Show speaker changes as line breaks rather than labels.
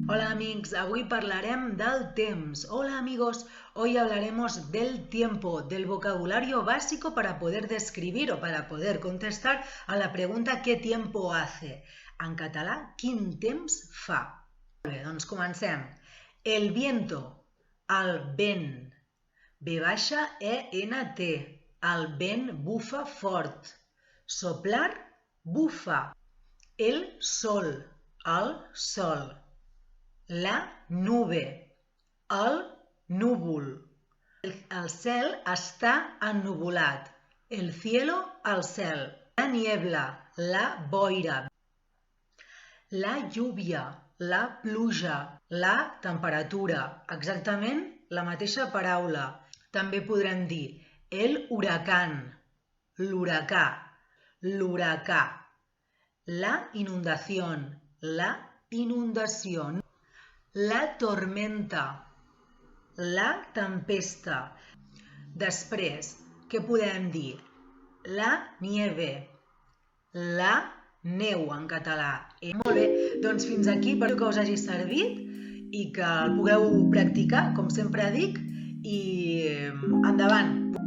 Hola amigos, hoy parlarem del temps. Hola amigos, hoy hablaremos del tiempo, del vocabulario básico para poder describir o para poder contestar a la pregunta ¿qué tiempo hace? En català, quin temps fa? Molt bé, doncs comencem. El viento, el vent. V baixa, E-N-T. El vent bufa fort. Soplar, bufa. El sol, el sol. La nube, el núvol. El cel està ennuvolat. El cielo, el cel. La niebla, la boira. La lluvia, la pluja. La temperatura, exactament la mateixa paraula. També podrem dir el huracán, l'huracà, l'huracà. La inundación, la inundació. La tormenta, la tempesta. Després, què podem dir? La nieve, la neu en català. Molt bé, doncs fins aquí, espero que us hagi servit i que el pugueu practicar, com sempre dic, i endavant!